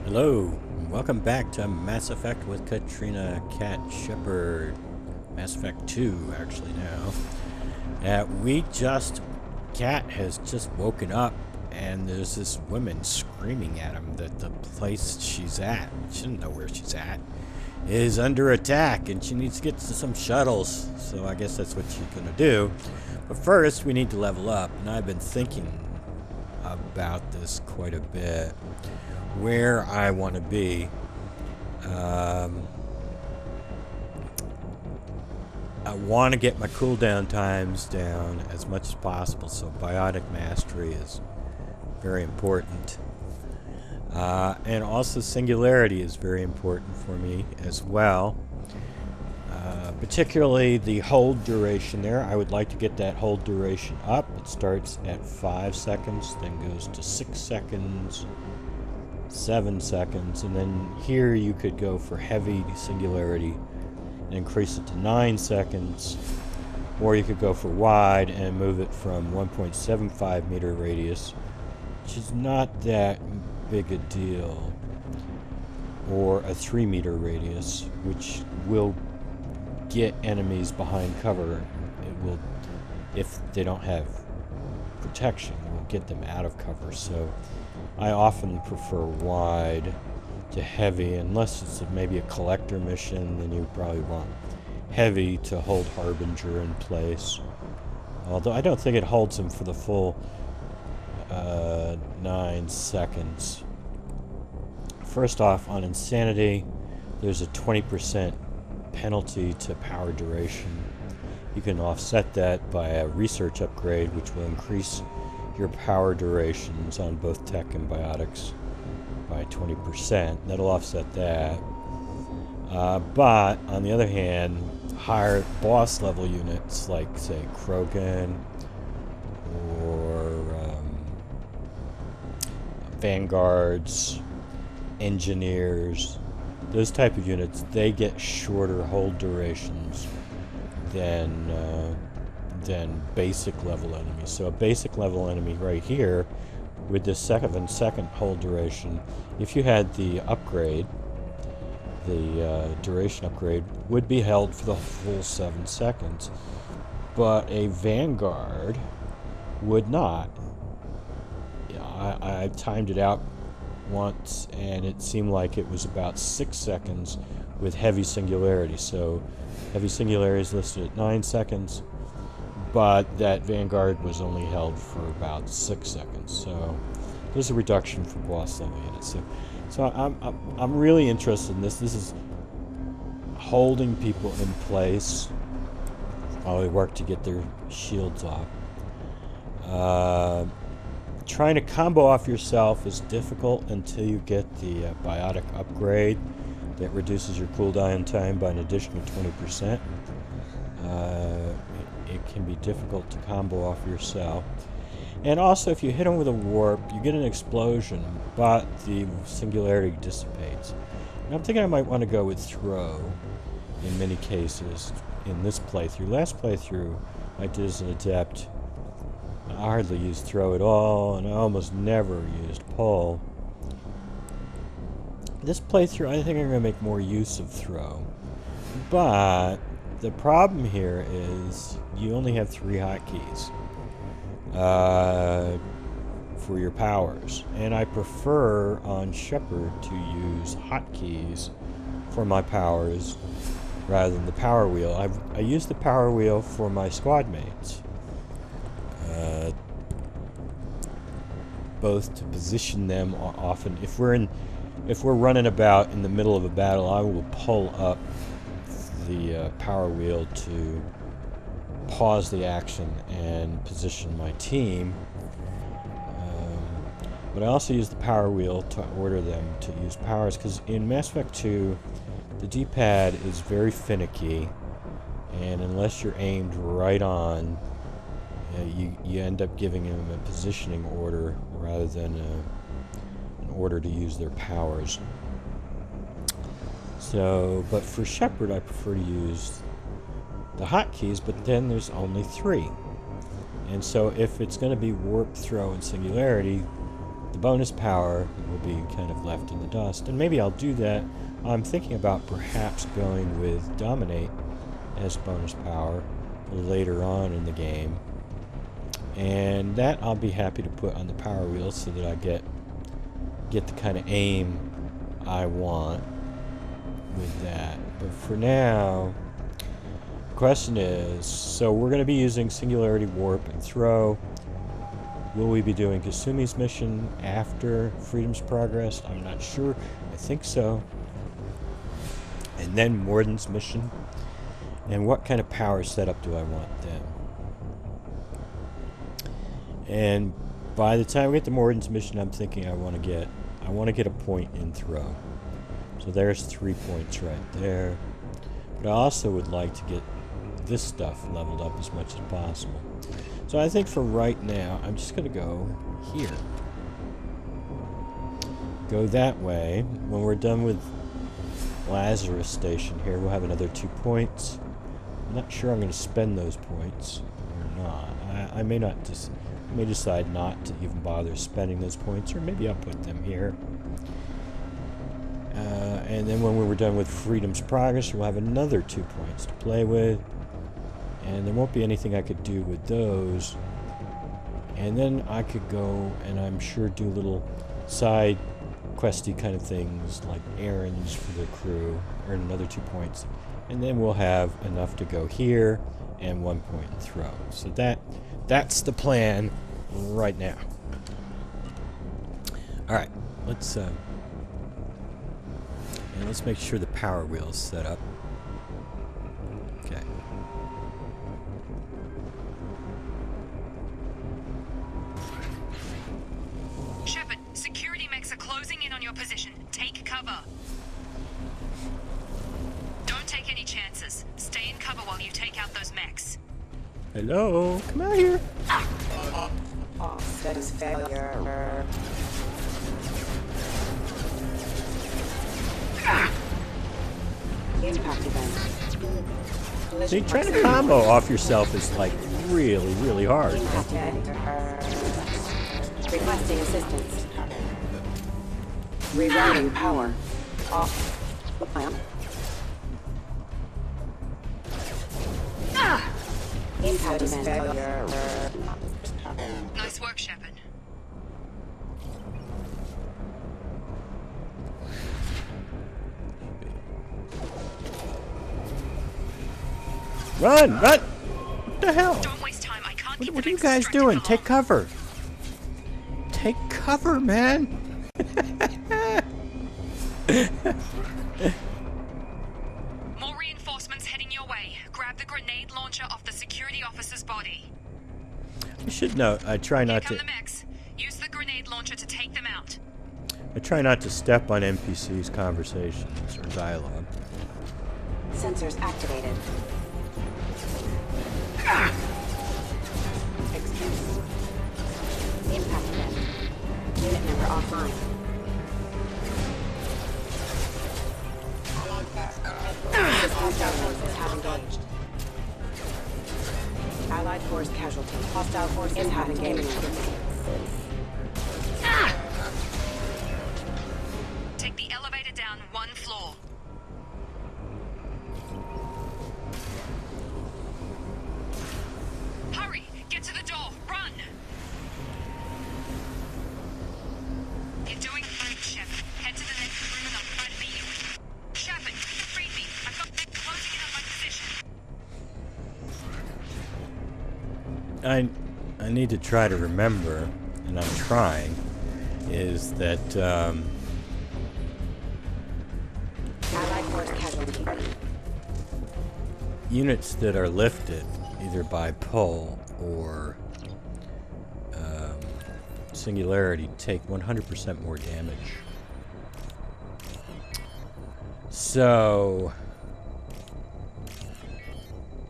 Hello, and welcome back to Mass Effect with Katrina Cat Shepard. Mass Effect 2, actually, now. Cat has just woken up, and there's this woman screaming at him that the place she's at, she doesn't know where she's at, is under attack, and she needs to get to some shuttles. So I guess that's what she's gonna do. But first, we need to level up, and I've been thinking about this quite a bit. Where I want to be. I want to get my cooldown times down as much as possible, so biotic mastery is very important. And also singularity is very important for me as well. Particularly the hold duration there. I would like to get that hold duration up. It starts at 5 seconds, then goes to 6 seconds, 7 seconds, and then here you could go for heavy singularity and increase it to 9 seconds, or you could go for wide and move it from 1.75 meter radius, which is not that big a deal, or a 3 meter radius, which will get enemies behind cover. It will, if they don't have protection, it will get them out of cover. So I often prefer wide to heavy, unless it's maybe a collector mission, then you probably want heavy to hold Harbinger in place. Although I don't think it holds him for the full 9 seconds. First off, on Insanity, there's a 20% penalty to power duration. You can offset that by a research upgrade, which will increase your power durations on both tech and biotics by 20%. That'll offset that. But on the other hand, higher boss level units like, say, Krogan or Vanguards, Engineers, those type of units, they get shorter hold durations than basic level enemies. So a basic level enemy right here with this second hold duration, if you had the upgrade, the duration upgrade, would be held for the full 7 seconds, but a Vanguard would not. I timed it out once, and it seemed like it was about 6 seconds with heavy singularity. So heavy singularity is listed at 9 seconds, but that Vanguard was only held for about 6 seconds. So there's a reduction for boss level units. So I'm really interested in this. This is holding people in place while they work to get their shields off. Trying to combo off yourself is difficult until you get the biotic upgrade that reduces your cooldown time by an additional 20%. It can be difficult to combo off yourself. And also, if you hit them with a warp, you get an explosion, but the singularity dissipates. And I'm thinking I might want to go with throw in many cases in this playthrough. Last playthrough I did as an adept. I hardly used throw at all, and I almost never used pull. This playthrough, I think I'm going to make more use of throw. But the problem here is you only have 3 hotkeys for your powers. And I prefer on Shepard to use hotkeys for my powers rather than the power wheel. I use the power wheel for my squad mates. Both to position them often. If we're running about in the middle of a battle, I will pull up the power wheel to pause the action and position my team. But I also use the power wheel to order them to use powers, because in Mass Effect 2, the D-pad is very finicky, and unless you're aimed right on, you end up giving them a positioning order rather than an order to use their powers. So, but for Shepard, I prefer to use the hotkeys, but then there's only 3. And so if it's going to be warp, throw, and singularity, the bonus power will be kind of left in the dust. And maybe I'll do that. I'm thinking about perhaps going with Dominate as bonus power later on in the game. And that I'll be happy to put on the power wheels so that I get the kind of aim I want with that. But for now, the question is, so we're going to be using Singularity Warp and Throw. Will we be doing Kasumi's mission after Freedom's Progress? I'm not sure. I think so. And then Morden's mission. And what kind of power setup do I want then? And by the time we get to Morden's mission, I'm thinking I want to get a point in Throw. So there's 3 points right there. But I also would like to get this stuff leveled up as much as possible. So I think for right now, I'm just going to go here. Go that way. When we're done with Lazarus Station here, we'll have another 2 points. I'm not sure I'm going to spend those points or not. I may decide not to even bother spending those points, or maybe I'll put them here. And then when we're done with Freedom's Progress, we'll have another 2 points to play with. And there won't be anything I could do with those. And then I could go and I'm sure do little side questy kind of things like errands for the crew, earn another 2 points. And then we'll have enough to go here and 1 point in Throw. So that's the plan right now. Alright, let's make sure the power wheel is set up. Okay. Shepard, security mechs are closing in on your position. Take cover. Don't take any chances. Stay in cover while you take out those mechs. Hello, come out here. Status failure. Impact event. See, trying to combo off yourself is like really, really hard. Requesting assistance. Rerouting power. Off. Impact event failure. Nice work, Shepard. Run! Run! What the hell? Don't waste time. I can't keep What the are you mechs guys distracted doing? for Take long. cover! Take cover, man! More reinforcements heading your way. Grab the grenade launcher off the security officer's body. You should note, I try Here not come to. the mechs. Use the grenade launcher to take them out. I try not to step on NPCs' conversations or dialogue. Sensors activated. Excuse. Impact event. Unit member offline. Hostile forces have engaged. Allied force casualty. Hostile forces have engaged. Take the elevator down 1 floor. Hurry! Get to the door! Run! You're doing great, Shepard. Head to the next room and I'll try to beat you. Shepard, free me. I've got them closing in on my position. I need to try to remember, and I'm trying, is that Allied force casualty. units that are lifted either by pull or singularity take 100% more damage. So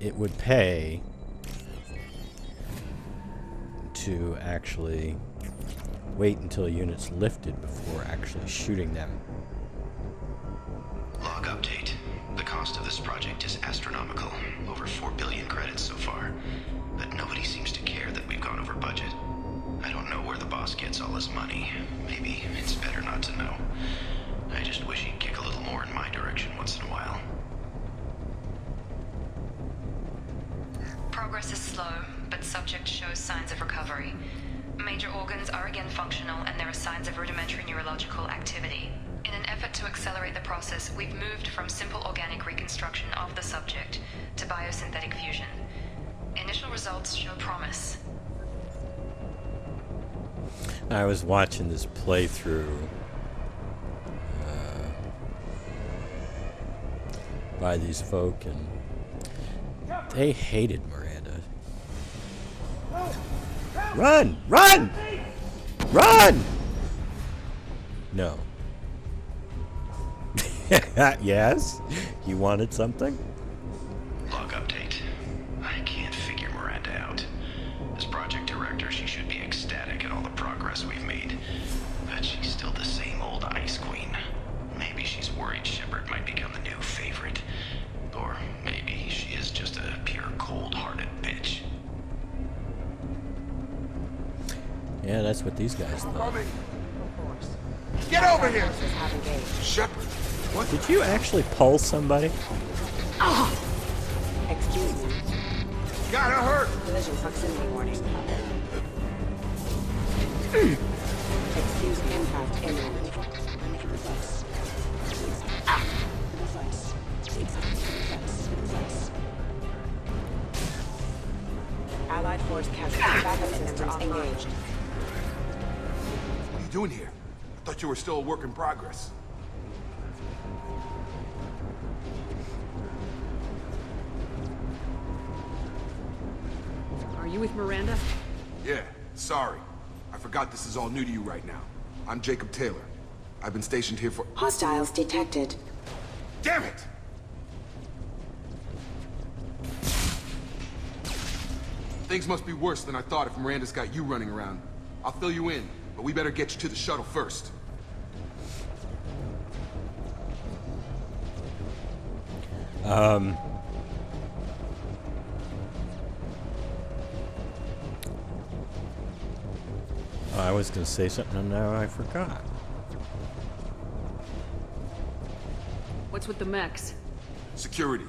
it would pay to actually wait until a unit's lifted before actually shooting them. Log update. The cost of this project is astronomical. Over 4 billion credits so far. But nobody seems to care that we've gone over budget. I don't know where the boss gets all his money. Maybe it's better not to know. I just wish he'd kick a little more in my direction once in a while. Progress is slow, but subject shows signs of recovery. Major organs are again functional, and there are signs of rudimentary neurological activity. In an effort to accelerate the process, we've moved from simple organic reconstruction of the subject to biosynthetic fusion. Initial results show promise. I was watching this playthrough by these folk, and they hated Miranda. Run! Run! Run! No. Yes? You wanted something? Log update. I can't figure Miranda out. As project director, she should be ecstatic at all the progress we've made. But she's still the same old ice queen. Maybe she's worried Shepard might become the new favorite. Or maybe she is just a pure cold-hearted bitch. Yeah, that's what these guys thought. Coming. Get over here! Forces have engaged. Shepard, what? Did you actually pull somebody? Excuse me. Gotta hurt! Collision proximity warning. Excuse me. Impact imminent. Allied force casualty. Backup systems engaged. What are you doing here? I thought you were still a work in progress. Are you with Miranda? Yeah, sorry. I forgot this is all new to you right now. I'm Jacob Taylor. I've been stationed here for— Hostiles detected. Damn it! Things must be worse than I thought if Miranda's got you running around. I'll fill you in, but we better get you to the shuttle first. I was going to say something and now I forgot. What's with the mechs? Security.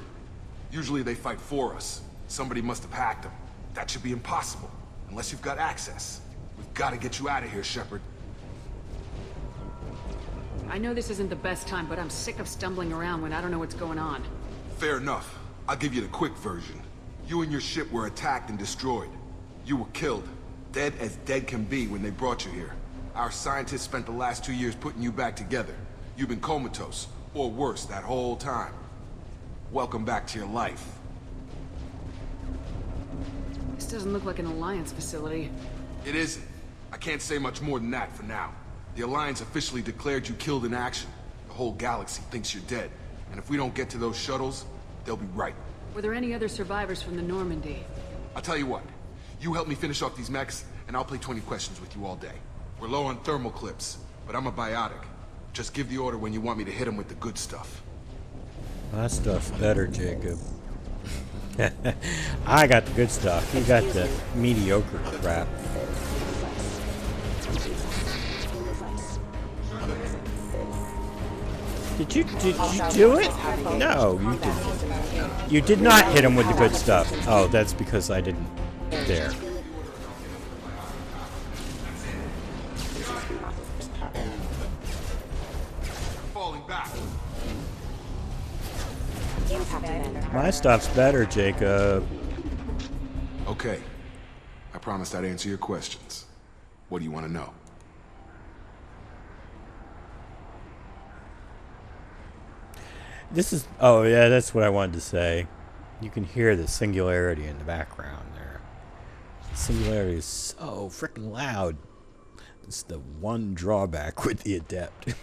Usually they fight for us. Somebody must have hacked them. That should be impossible, unless you've got access. We've got to get you out of here, Shepard. I know this isn't the best time, but I'm sick of stumbling around when I don't know what's going on. Fair enough. I'll give you the quick version. You and your ship were attacked and destroyed. You were killed. Dead as dead can be when they brought you here. Our scientists spent the last 2 years putting you back together. You've been comatose, or worse, that whole time. Welcome back to your life. This doesn't look like an Alliance facility. It isn't. I can't say much more than that for now. The Alliance officially declared you killed in action. The whole galaxy thinks you're dead. And if we don't get to those shuttles, they'll be right. Were there any other survivors from the Normandy? I'll tell you what. You help me finish off these mechs, and I'll play 20 questions with you all day. We're low on thermal clips, but I'm a biotic. Just give the order when you want me to hit them with the good stuff. My stuff's better, Jacob. I got the good stuff. You got the mediocre crap. Did you do it? No, you didn't. You did not hit him with the good stuff. Oh, that's because I didn't dare. Falling back. Impact imminent. My stuff's better, Jacob. Okay. I promised I'd answer your questions. What do you want to know? This is... Oh, yeah, that's what I wanted to say. You can hear the singularity in the background there. The singularity is so freaking loud. It's the one drawback with the adept.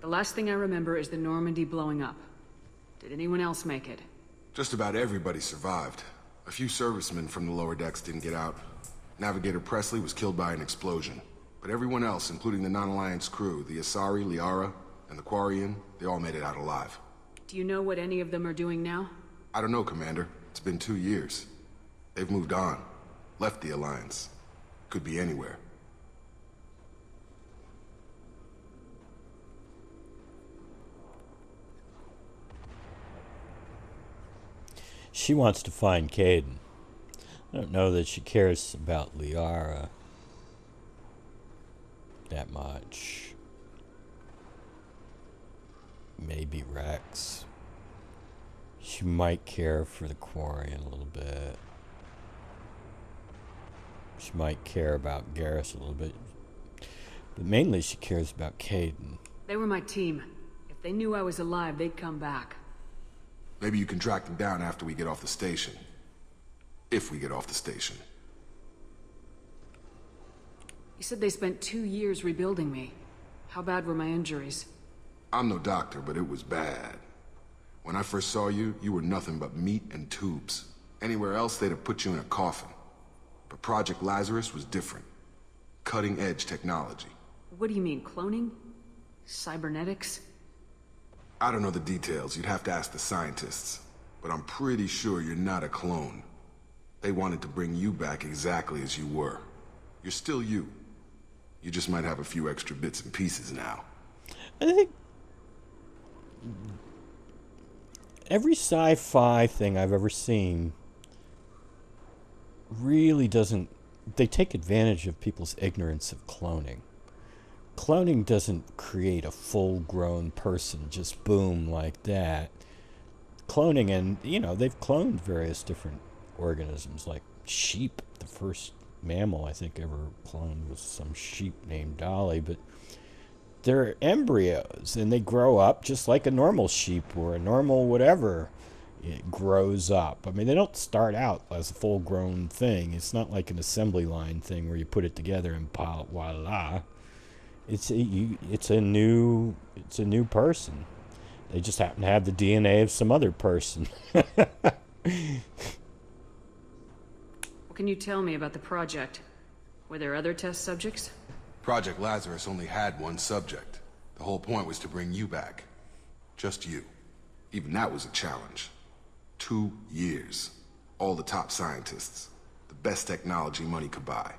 The last thing I remember is the Normandy blowing up. Did anyone else make it? Just about everybody survived. A few servicemen from the lower decks didn't get out. Navigator Presley was killed by an explosion. But everyone else, including the non-Alliance crew, the Asari, Liara, and the Quarian, they all made it out alive. Do you know what any of them are doing now? I don't know, Commander. It's been 2 years. They've moved on. Left the Alliance. Could be anywhere. She wants to find Caden. I don't know that she cares about Liara that much. Maybe Rex. She might care for the Quarian a little bit. She might care about Garrus a little bit. But mainly she cares about Caden. They were my team. If they knew I was alive, they'd come back. Maybe you can track them down after we get off the station. If we get off the station. You said they spent 2 years rebuilding me. How bad were my injuries? I'm no doctor, but it was bad. When I first saw you, you were nothing but meat and tubes. Anywhere else, they'd have put you in a coffin. But Project Lazarus was different. Cutting-edge technology. What do you mean, cloning? Cybernetics? I don't know the details. You'd have to ask the scientists. But I'm pretty sure you're not a clone. They wanted to bring you back exactly as you were. You're still you. You just might have a few extra bits and pieces now. I think every sci-fi thing I've ever seen really doesn't... They take advantage of people's ignorance of cloning. Cloning doesn't create a full-grown person, just boom, like that. Cloning, and, you know, they've cloned various different organisms, like sheep. The first mammal I think ever cloned was some sheep named Dolly, but they're embryos, and they grow up just like a normal sheep or a normal whatever. It grows up. I mean, they don't start out as a full-grown thing. It's not like an assembly line thing where you put it together and voila. It's a new person. They just happen to have the DNA of some other person. What can you tell me about the project? Were there other test subjects? Project Lazarus only had one subject. The whole point was to bring you back. Just you. Even that was a challenge. 2 years. All the top scientists. The best technology money could buy.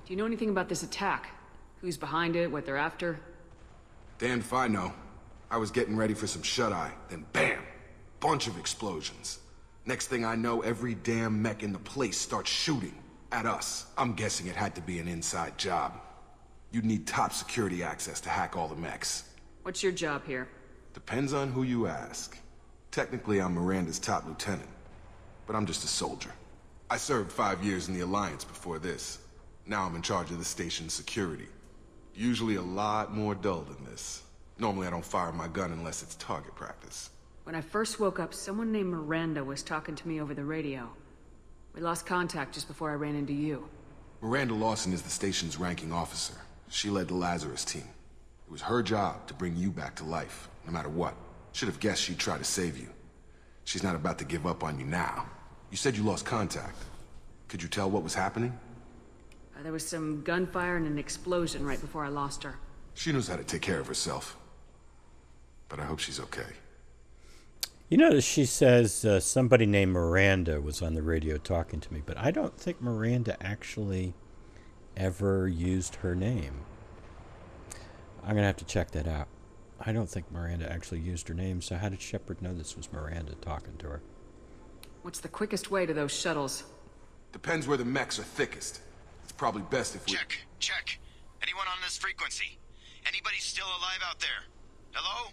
Do you know anything about this attack? Who's behind it, what they're after? Damned if I know. I was getting ready for some shut-eye, then bam! Bunch of explosions. Next thing I know, every damn mech in the place starts shooting at us. I'm guessing it had to be an inside job. You'd need top security access to hack all the mechs. What's your job here? Depends on who you ask. Technically, I'm Miranda's top lieutenant, but I'm just a soldier. I served 5 years in the Alliance before this. Now I'm in charge of the station's security. Usually a lot more dull than this. Normally I don't fire my gun unless it's target practice. When I first woke up, someone named Miranda was talking to me over the radio. We lost contact just before I ran into you. Miranda Lawson is the station's ranking officer. She led the Lazarus team. It was her job to bring you back to life, no matter what. Should have guessed she'd try to save you. She's not about to give up on you now. You said you lost contact. Could you tell what was happening? There was some gunfire and an explosion right before I lost her. She knows how to take care of herself. But I hope she's okay. You notice she says somebody named Miranda was on the radio talking to me, but I don't think Miranda actually ever used her name. I'm going to have to check that out. I don't think Miranda actually used her name, so how did Shepard know this was Miranda talking to her? What's the quickest way to those shuttles? Depends where the mechs are thickest. It's probably best if we... Check. Anyone on this frequency? Anybody still alive out there? Hello?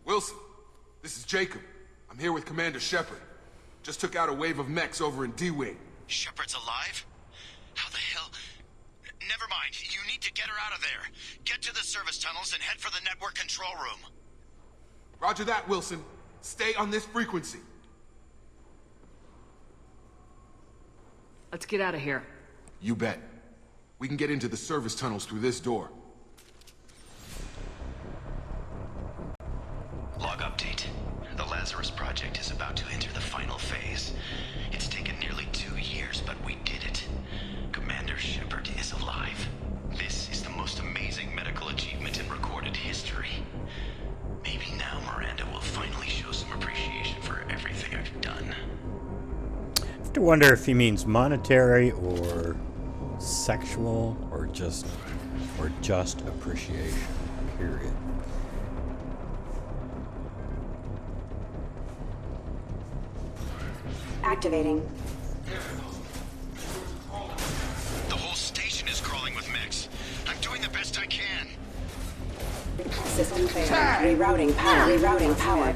Wilson, this is Jacob. I'm here with Commander Shepard. Just took out a wave of mechs over in D-Wing. Shepard's alive? How the hell? Never mind. You need to get her out of there. Get to the service tunnels and head for the network control room. Roger that, Wilson. Stay on this frequency. Let's get out of here. You bet. We can get into the service tunnels through this door. Log update. The Lazarus Project is about to enter the final phase. It's taken nearly 2 years, but we did it. Commander Shepard is alive. This is the most amazing medical achievement in recorded history. Maybe now Miranda will finally show some appreciation for everything I've done. to wonder if he means monetary or sexual or just appreciation. Period. Activating. The whole station is crawling with mechs. I'm doing the best I can. System failure. Rerouting power. Rerouting power.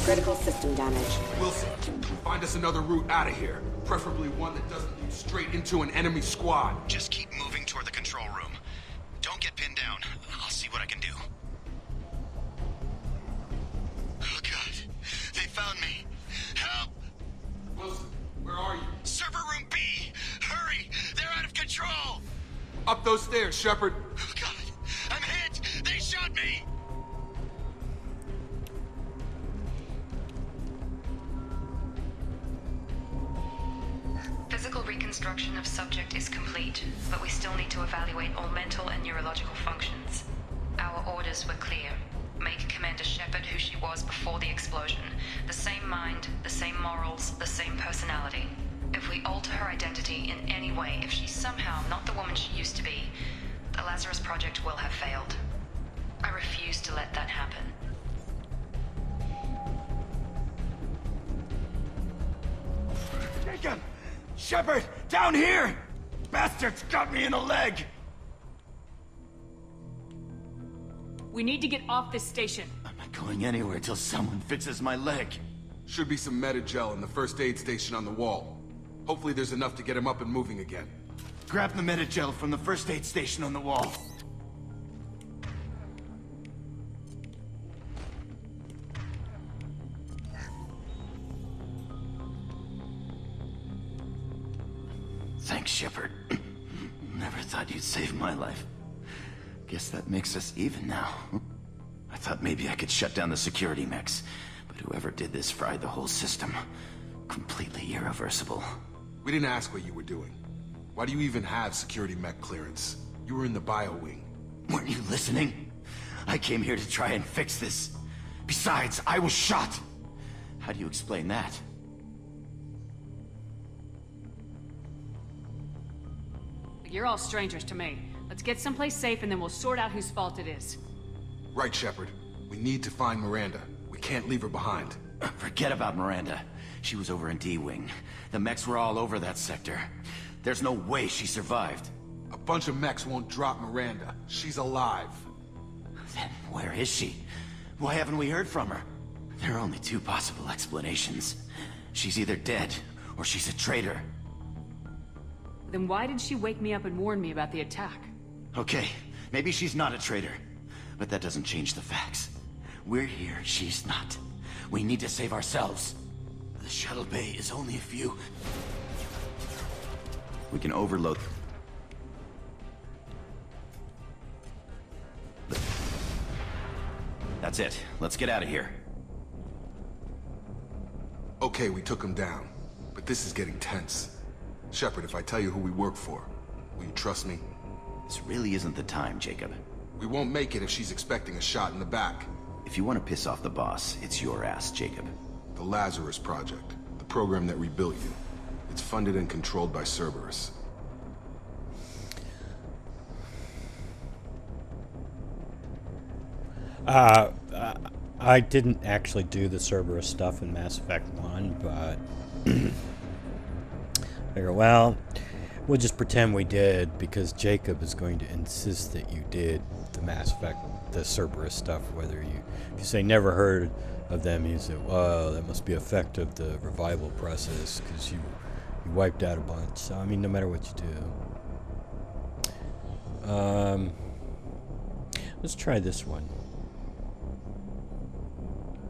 Critical system damage. Wilson, find us another route out of here. Preferably one that doesn't lead straight into an enemy squad. Just keep moving toward the control room. Don't get pinned down. I'll see what I can do. Oh god. They found me. Help! Wilson, where are you? Server room B! Hurry! They're out of control! Up those stairs, Shepard. Oh god! I'm hit! They shot me! Physical reconstruction of subject is complete, but we still need to evaluate all mental and neurological functions. Our orders were clear. Make Commander Shepard who she was before the explosion. The same mind, the same morals, the same personality. If we alter her identity in any way, if she's somehow not the woman she used to be, the Lazarus Project will have failed. I refuse to let that happen. Jacob! Shepard! Down here! Bastards got me in the leg! We need to get off this station. I'm not going anywhere till someone fixes my leg. Should be some medi-gel in the first aid station on the wall. Hopefully there's enough to get him up and moving again. Grab the medi-gel from the first aid station on the wall. Thanks, Shepard. Never thought you'd save my life. Guess that makes us even now. I thought maybe I could shut down the security mechs, but whoever did this fried the whole system. Completely irreversible. We didn't ask what you were doing. Why do you even have security mech clearance? You were in the bio wing. Weren't you listening? I came here to try and fix this. Besides, I was shot. How do you explain that? You're all strangers to me. Let's get someplace safe and then we'll sort out whose fault it is. Right, Shepard. We need to find Miranda. We can't leave her behind. Forget about Miranda. She was over in D-Wing. The mechs were all over that sector. There's no way she survived. A bunch of mechs won't drop Miranda. She's alive. Then where is she? Why haven't we heard from her? There are only two possible explanations. She's either dead, or she's a traitor. Then why did she wake me up and warn me about the attack? Okay, maybe she's not a traitor. But that doesn't change the facts. We're here, she's not. We need to save ourselves. The shuttle bay is only a few... We can overload... That's it. Let's get out of here. Okay, we took him down. But this is getting tense. Shepard, if I tell you who we work for, will you trust me? This really isn't the time, Jacob. We won't make it if she's expecting a shot in the back. If you want to piss off the boss, it's your ass, Jacob. The Lazarus Project. The program that rebuilt you. It's funded and controlled by Cerberus. I didn't actually do the Cerberus stuff in Mass Effect 1, but I figure, well, we'll just pretend we did, because Jacob is going to insist that you did the Mass Effect, the Cerberus stuff, whether if you say never heard of them, you say, well, that must be effect of the revival process, because you wiped out a bunch. So, I mean, no matter what you do. Let's try this one.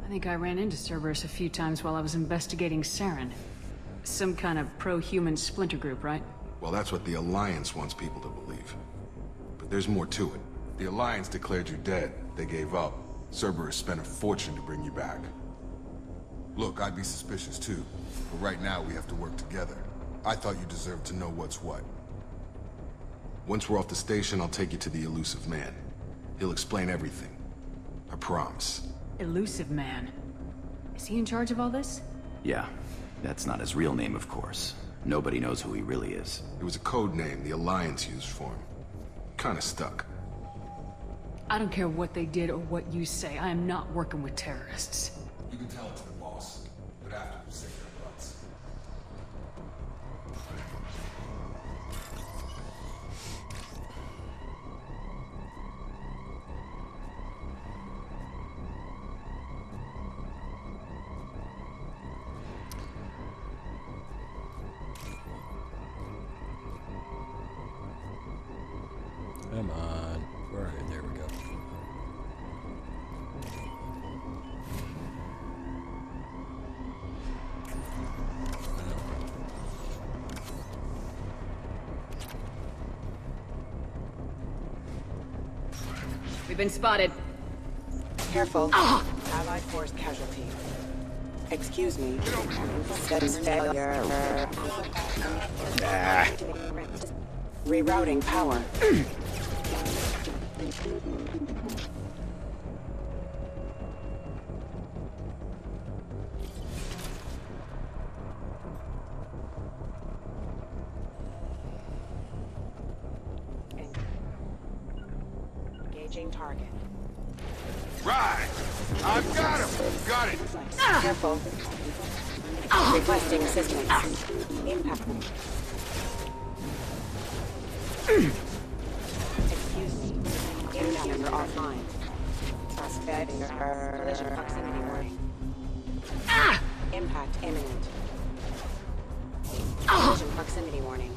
I think I ran into Cerberus a few times while I was investigating Saren. Some kind of pro-human splinter group, right? Well, that's what the Alliance wants people to believe. But there's more to it. The Alliance declared you dead. They gave up. Cerberus spent a fortune to bring you back. Look, I'd be suspicious too. But right now, we have to work together. I thought you deserved to know what's what. Once we're off the station, I'll take you to the Elusive Man. He'll explain everything. I promise. Elusive Man. Is he in charge of all this? Yeah, that's not his real name, of course. Nobody knows who he really is. It was a code name the Alliance used for him. Kinda stuck. I don't care what they did or what you say. I am not working with terrorists. You can tell it to the boss, but after you save their butts. Come on. Where are you? There we go. We've been spotted. Careful. Allied force casualty. Excuse me. Status failure. Rerouting power. Engaging target. Right! I've got him! Got it! Careful. Requesting assistance. Impact. Excuse me. Impactor offline. Suspect. Collision proximity warning. Impact imminent. Collision proximity warning.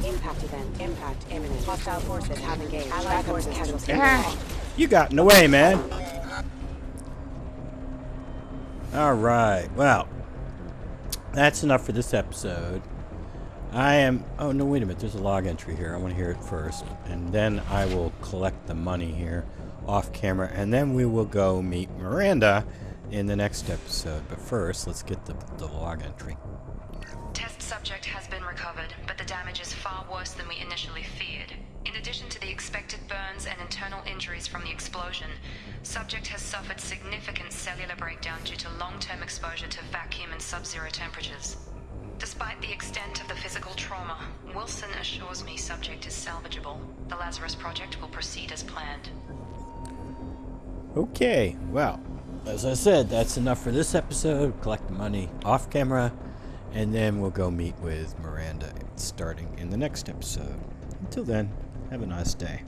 Impact event. Impact imminent. Hostile forces have engaged. Allied force casualty. You got in the way, man. Alright, well, that's enough for this episode. Oh no, wait a minute, there's a log entry here. I want to hear it first. And then I will collect the money here off camera. And then we will go meet Miranda in the next episode. But first, let's get the log entry. Test subject has been recovered, but the damage is far worse than we initially feared. In addition to the expected burns and internal injuries from the explosion, subject has suffered significant cellular breakdown due to long-term exposure to vacuum and sub-zero temperatures. Despite the extent of the physical trauma, Wilson assures me subject is salvageable. The Lazarus Project will proceed as planned. Okay, well, as I said, that's enough for this episode. Collect the money off camera, and then we'll go meet with Miranda starting in the next episode. Until then, have a nice day.